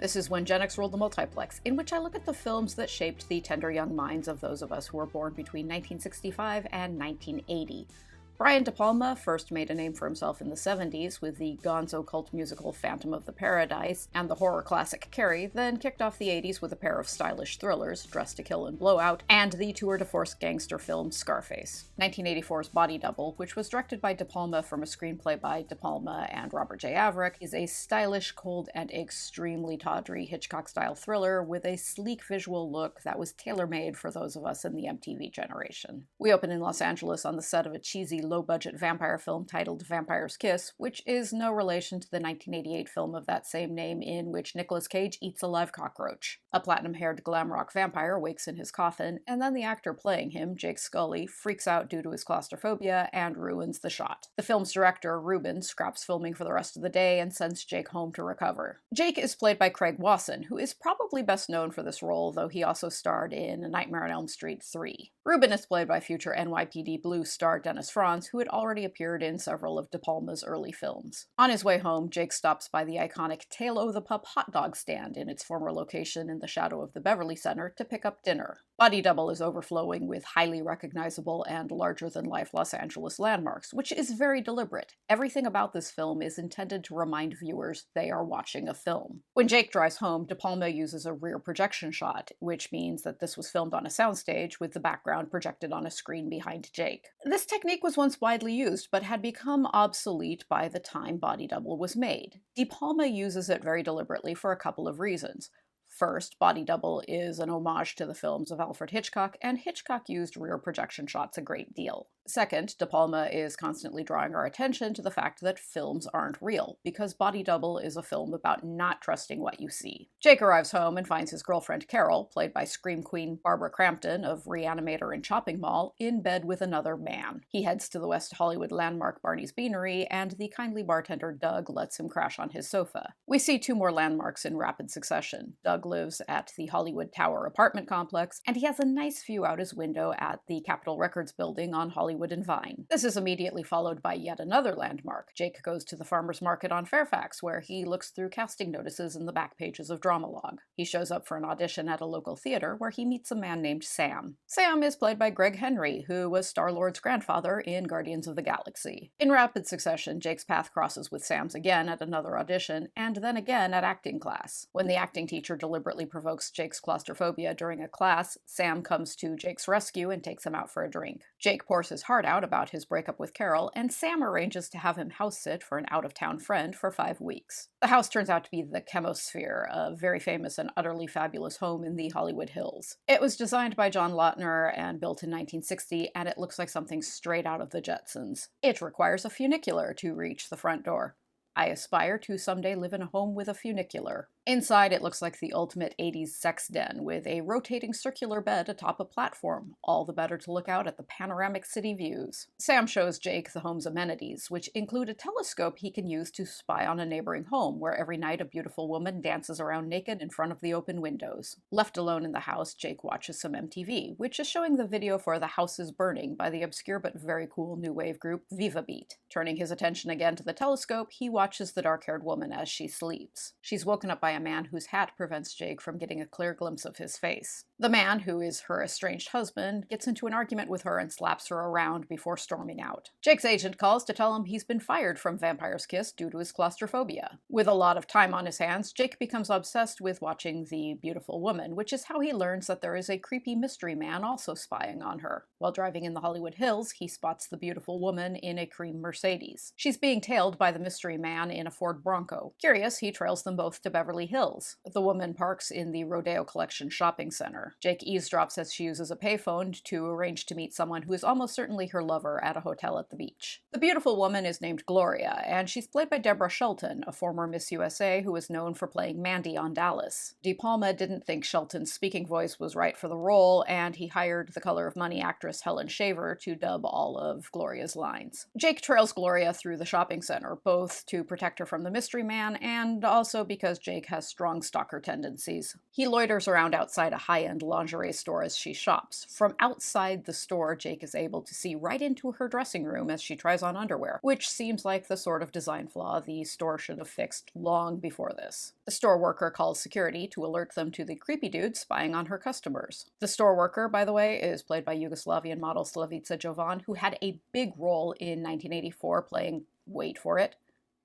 This is when Gen X ruled the multiplex, in which I look at the films that shaped the tender young minds of those of us who were born between 1965 and 1980. Brian De Palma first made a name for himself in the 70s with the gonzo cult musical Phantom of the Paradise and the horror classic Carrie, then kicked off the 80s with a pair of stylish thrillers, Dress to Kill and Blowout, and the tour de force gangster film Scarface. 1984's Body Double, which was directed by De Palma from a screenplay by De Palma and Robert J. Averick, is a stylish, cold, and extremely tawdry Hitchcock-style thriller with a sleek visual look that was tailor-made for those of us in the MTV generation. We open in Los Angeles on the set of a cheesy low-budget vampire film titled Vampire's Kiss, which is no relation to the 1988 film of that same name in which Nicolas Cage eats a live cockroach. A platinum-haired glam rock vampire wakes in his coffin, and then the actor playing him, Jake Scully, freaks out due to his claustrophobia and ruins the shot. The film's director, Ruben, scraps filming for the rest of the day and sends Jake home to recover. Jake is played by Craig Wasson, who is probably best known for this role, though he also starred in A Nightmare on Elm Street 3. Ruben is played by future NYPD Blue star Dennis Franz, who had already appeared in several of De Palma's early films. On his way home, Jake stops by the iconic Tail o' the Pup hot dog stand in its former location in the shadow of the Beverly Center to pick up dinner. Body Double is overflowing with highly recognizable and larger-than-life Los Angeles landmarks, which is very deliberate. Everything about this film is intended to remind viewers they are watching a film. When Jake drives home, De Palma uses a rear projection shot, which means that this was filmed on a soundstage with the background projected on a screen behind Jake. This technique was once widely used, but had become obsolete by the time Body Double was made. De Palma uses it very deliberately for a couple of reasons. First, Body Double is an homage to the films of Alfred Hitchcock, and Hitchcock used rear projection shots a great deal. Second, De Palma is constantly drawing our attention to the fact that films aren't real, because Body Double is a film about not trusting what you see. Jake arrives home and finds his girlfriend Carol, played by Scream Queen Barbara Crampton of Reanimator and Chopping Mall, in bed with another man. He heads to the West Hollywood landmark Barney's Beanery, and the kindly bartender Doug lets him crash on his sofa. We see two more landmarks in rapid succession. Doug lives at the Hollywood Tower apartment complex, and he has a nice view out his window at the Capitol Records building on Hollywood and Vine. This is immediately followed by yet another landmark. Jake goes to the farmer's market on Fairfax, where he looks through casting notices in the back pages of Dramalog. He shows up for an audition at a local theater, where he meets a man named Sam. Sam is played by Greg Henry, who was Star-Lord's grandfather in Guardians of the Galaxy. In rapid succession, Jake's path crosses with Sam's again at another audition, and then again at acting class. When the acting teacher deliberately provokes Jake's claustrophobia during a class, Sam comes to Jake's rescue and takes him out for a drink. Jake pours his heart out about his breakup with Carol, and Sam arranges to have him house sit for an out-of-town friend for 5 weeks. The house turns out to be the Chemosphere, a very famous and utterly fabulous home in the Hollywood Hills. It was designed by John Lautner and built in 1960, and it looks like something straight out of the Jetsons. It requires a funicular to reach the front door. I aspire to someday live in a home with a funicular. Inside, it looks like the ultimate 80s sex den, with a rotating circular bed atop a platform, all the better to look out at the panoramic city views. Sam shows Jake the home's amenities, which include a telescope he can use to spy on a neighboring home, where every night a beautiful woman dances around naked in front of the open windows. Left alone in the house, Jake watches some MTV, which is showing the video for The House is Burning by the obscure but very cool new wave group Viva Beat. Turning his attention again to the telescope, he watches the dark-haired woman as she sleeps. She's woken up by a man whose hat prevents Jake from getting a clear glimpse of his face. The man, who is her estranged husband, gets into an argument with her and slaps her around before storming out. Jake's agent calls to tell him he's been fired from Vampire's Kiss due to his claustrophobia. With a lot of time on his hands, Jake becomes obsessed with watching the beautiful woman, which is how he learns that there is a creepy mystery man also spying on her. While driving in the Hollywood Hills, he spots the beautiful woman in a cream Mercedes. She's being tailed by the mystery man in a Ford Bronco. Curious, he trails them both to Beverly Hills. The woman parks in the Rodeo Collection shopping center. Jake eavesdrops as she uses a payphone to arrange to meet someone who is almost certainly her lover at a hotel at the beach. The beautiful woman is named Gloria, and she's played by Deborah Shelton, a former Miss USA who is known for playing Mandy on Dallas. De Palma didn't think Shelton's speaking voice was right for the role, and he hired The Color of Money actress Helen Shaver to dub all of Gloria's lines. Jake trails Gloria through the shopping center, both to protect her from the mystery man, and also because Jake has strong stalker tendencies. He loiters around outside a high-end lingerie store as she shops. From outside the store, Jake is able to see right into her dressing room as she tries on underwear, which seems like the sort of design flaw the store should have fixed long before this. The store worker calls security to alert them to the creepy dude spying on her customers. The store worker, by the way, is played by Yugoslavian model Slavica Jovan, who had a big role in 1984 playing, wait for it,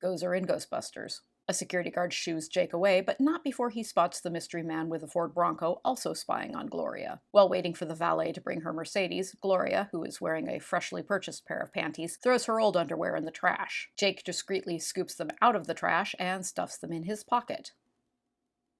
Gozer in Ghostbusters. A security guard shoos Jake away, but not before he spots the mystery man with a Ford Bronco also spying on Gloria. While waiting for the valet to bring her Mercedes, Gloria, who is wearing a freshly purchased pair of panties, throws her old underwear in the trash. Jake discreetly scoops them out of the trash and stuffs them in his pocket.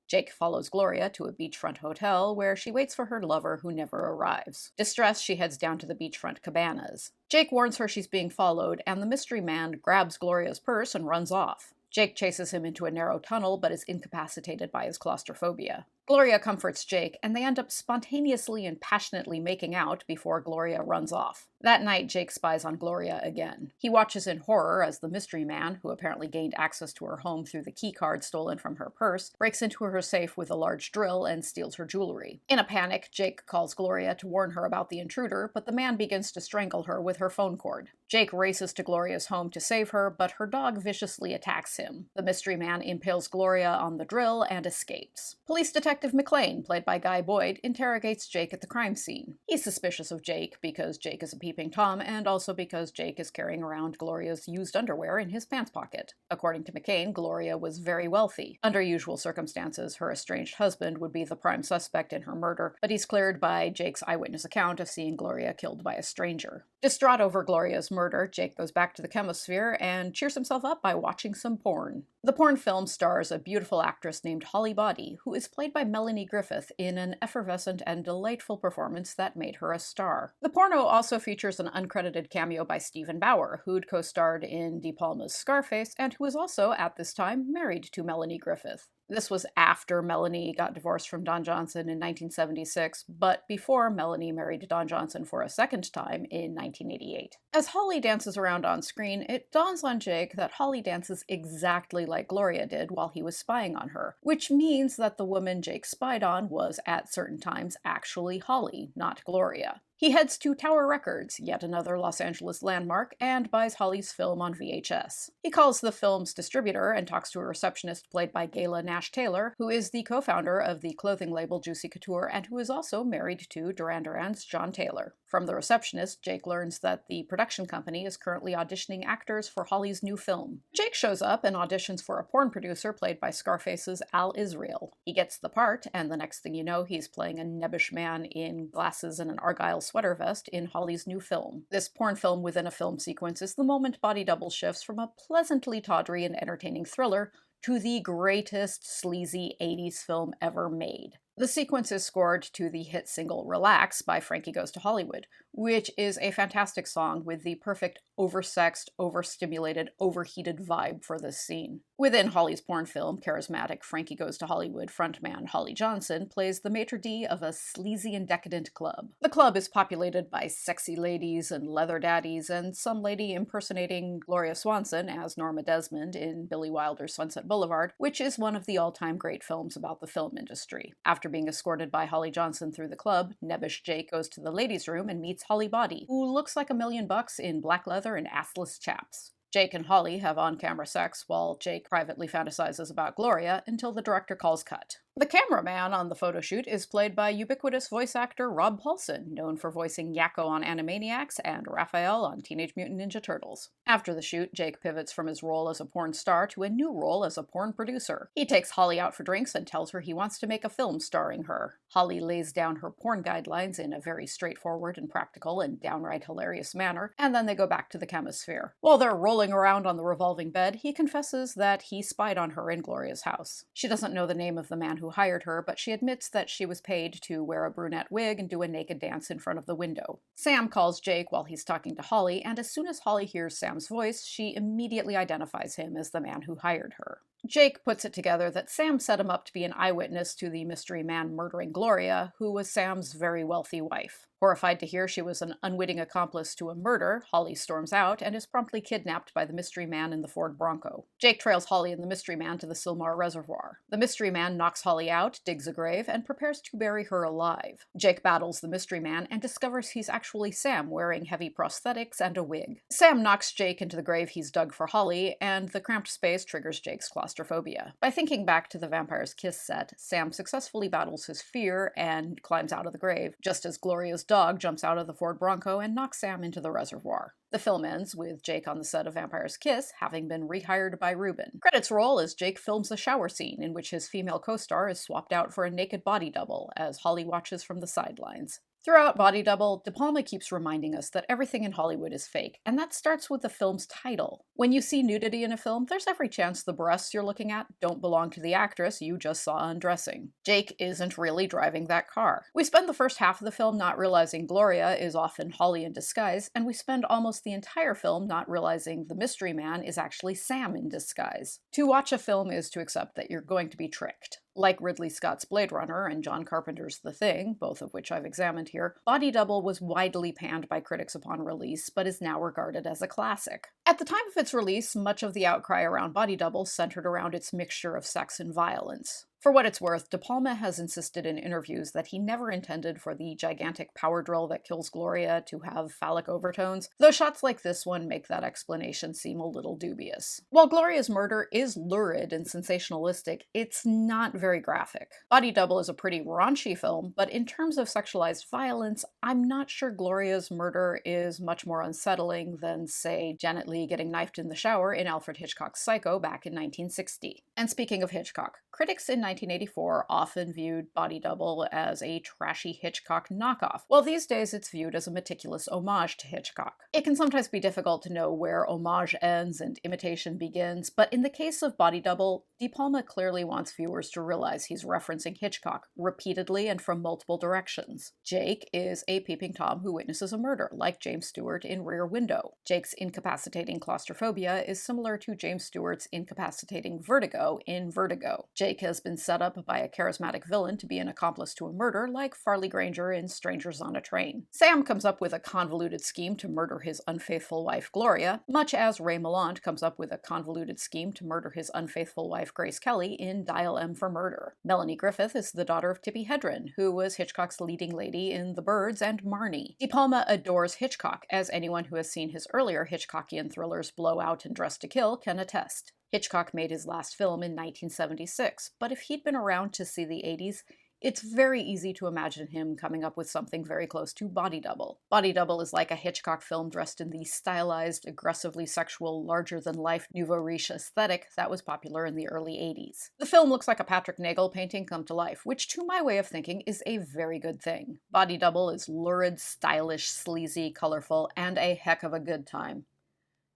Jake follows Gloria to a beachfront hotel where she waits for her lover who never arrives. Distressed, she heads down to the beachfront cabanas. Jake warns her she's being followed, and the mystery man grabs Gloria's purse and runs off. Jake chases him into a narrow tunnel but is incapacitated by his claustrophobia. Gloria comforts Jake, and they end up spontaneously and passionately making out before Gloria runs off. That night, Jake spies on Gloria again. He watches in horror as the mystery man, who apparently gained access to her home through the keycard stolen from her purse, breaks into her safe with a large drill and steals her jewelry. In a panic, Jake calls Gloria to warn her about the intruder, but the man begins to strangle her with her phone cord. Jake races to Gloria's home to save her, but her dog viciously attacks him. The mystery man impales Gloria on the drill and escapes. Police Detective McLean, played by Guy Boyd, interrogates Jake at the crime scene. He's suspicious of Jake because Jake is a peeping Tom, and also because Jake is carrying around Gloria's used underwear in his pants pocket. According to McCain, Gloria was very wealthy. Under usual circumstances, her estranged husband would be the prime suspect in her murder, but he's cleared by Jake's eyewitness account of seeing Gloria killed by a stranger. Distraught over Gloria's murder, Jake goes back to the chemosphere and cheers himself up by watching some porn. The porn film stars a beautiful actress named Holly Body, who is played by Melanie Griffith in an effervescent and delightful performance that made her a star. The porno also features an uncredited cameo by Stephen Bauer, who'd co-starred in De Palma's Scarface and who was also, at this time, married to Melanie Griffith. This was after Melanie got divorced from Don Johnson in 1976, but before Melanie married Don Johnson for a second time in 1988. As Holly dances around on screen, it dawns on Jake that Holly dances exactly like Gloria did while he was spying on her, which means that the woman Jake spied on was at certain times actually Holly, not Gloria. He heads to Tower Records, yet another Los Angeles landmark, and buys Holly's film on VHS. He calls the film's distributor and talks to a receptionist played by Gayla Nash Taylor, who is the co-founder of the clothing label Juicy Couture and who is also married to Duran Duran's John Taylor. From the receptionist, Jake learns that the production company is currently auditioning actors for Holly's new film. Jake shows up and auditions for a porn producer played by Scarface's Al Israel. He gets the part, and the next thing you know, he's playing a nebbish man in glasses and an Argyle sweater vest in Holly's new film. This porn film within a film sequence is the moment body double shifts from a pleasantly tawdry and entertaining thriller to the greatest sleazy 80s film ever made. The sequence is scored to the hit single Relax by Frankie Goes to Hollywood, which is a fantastic song with the perfect oversexed, overstimulated, overheated vibe for this scene. Within Holly's porn film, charismatic Frankie Goes to Hollywood frontman Holly Johnson plays the maitre d' of a sleazy and decadent club. The club is populated by sexy ladies and leather daddies, and some lady impersonating Gloria Swanson as Norma Desmond in Billy Wilder's Sunset Boulevard, which is one of the all-time great films about the film industry. After being escorted by Holly Johnson through the club, nebbish Jake goes to the ladies' room and meets Holly Body, who looks like $1 million in black leather and assless chaps. Jake and Holly have on-camera sex while Jake privately fantasizes about Gloria until the director calls cut. The cameraman on the photo shoot is played by ubiquitous voice actor Rob Paulsen, known for voicing Yakko on Animaniacs and Raphael on Teenage Mutant Ninja Turtles. After the shoot, Jake pivots from his role as a porn star to a new role as a porn producer. He takes Holly out for drinks and tells her he wants to make a film starring her. Holly lays down her porn guidelines in a very straightforward and practical and downright hilarious manner, and then they go back to the chemosphere. While they're rolling around on the revolving bed, he confesses that he spied on her in Gloria's house. She doesn't know the name of the man who hired her, but she admits that she was paid to wear a brunette wig and do a naked dance in front of the window. Sam calls Jake while he's talking to Holly, and as soon as Holly hears Sam's voice, she immediately identifies him as the man who hired her. Jake puts it together that Sam set him up to be an eyewitness to the mystery man murdering Gloria, who was Sam's very wealthy wife. Horrified to hear she was an unwitting accomplice to a murder, Holly storms out and is promptly kidnapped by the mystery man in the Ford Bronco. Jake trails Holly and the mystery man to the Sylmar Reservoir. The mystery man knocks Holly out, digs a grave, and prepares to bury her alive. Jake battles the mystery man and discovers he's actually Sam, wearing heavy prosthetics and a wig. Sam knocks Jake into the grave he's dug for Holly, and the cramped space triggers Jake's claustrophobia. By thinking back to the Vampire's Kiss set, Sam successfully battles his fear and climbs out of the grave, just as Gloria's dog jumps out of the Ford Bronco and knocks Sam into the reservoir. The film ends with Jake on the set of Vampire's Kiss, having been rehired by Rubin. Credits roll as Jake films a shower scene in which his female co-star is swapped out for a naked body double, as Holly watches from the sidelines. Throughout Body Double, De Palma keeps reminding us that everything in Hollywood is fake, and that starts with the film's title. When you see nudity in a film, there's every chance the breasts you're looking at don't belong to the actress you just saw undressing. Jake isn't really driving that car. We spend the first half of the film not realizing Gloria is often Holly in disguise, and we spend almost the entire film not realizing the mystery man is actually Sam in disguise. To watch a film is to accept that you're going to be tricked. Like Ridley Scott's Blade Runner and John Carpenter's The Thing, both of which I've examined here, Body Double was widely panned by critics upon release, but is now regarded as a classic. At the time of its release, much of the outcry around Body Double centered around its mixture of sex and violence. For what it's worth, De Palma has insisted in interviews that he never intended for the gigantic power drill that kills Gloria to have phallic overtones, though shots like this one make that explanation seem a little dubious. While Gloria's murder is lurid and sensationalistic, it's not very graphic. Body Double is a pretty raunchy film, but in terms of sexualized violence, I'm not sure Gloria's murder is much more unsettling than, say, Janet Leigh getting knifed in the shower in Alfred Hitchcock's Psycho back in 1960. And speaking of Hitchcock, critics in 1984 often viewed Body Double as a trashy Hitchcock knockoff, while these days it's viewed as a meticulous homage to Hitchcock. It can sometimes be difficult to know where homage ends and imitation begins, but in the case of Body Double, De Palma clearly wants viewers to realize he's referencing Hitchcock repeatedly and from multiple directions. Jake is a peeping Tom who witnesses a murder, like James Stewart in Rear Window. Jake's incapacitating claustrophobia is similar to James Stewart's incapacitating vertigo in Vertigo. Jake has been set up by a charismatic villain to be an accomplice to a murder, like Farley Granger in Strangers on a Train. Sam comes up with a convoluted scheme to murder his unfaithful wife Gloria, much as Ray Milland comes up with a convoluted scheme to murder his unfaithful wife Grace Kelly in Dial M for Murder. Melanie Griffith is the daughter of Tippi Hedren, who was Hitchcock's leading lady in The Birds and Marnie. De Palma adores Hitchcock, as anyone who has seen his earlier Hitchcockian thrillers Blow Out and Dressed to Kill can attest. Hitchcock made his last film in 1976, but if he'd been around to see the 80s, it's very easy to imagine him coming up with something very close to Body Double. Body Double is like a Hitchcock film dressed in the stylized, aggressively sexual, larger-than-life nouveau riche aesthetic that was popular in the early 80s. The film looks like a Patrick Nagel painting come to life, which to my way of thinking is a very good thing. Body Double is lurid, stylish, sleazy, colorful, and a heck of a good time.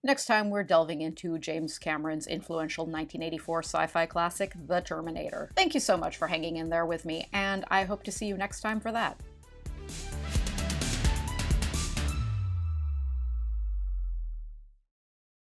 Next time, we're delving into James Cameron's influential 1984 sci-fi classic, The Terminator. Thank you so much for hanging in there with me, and I hope to see you next time for that.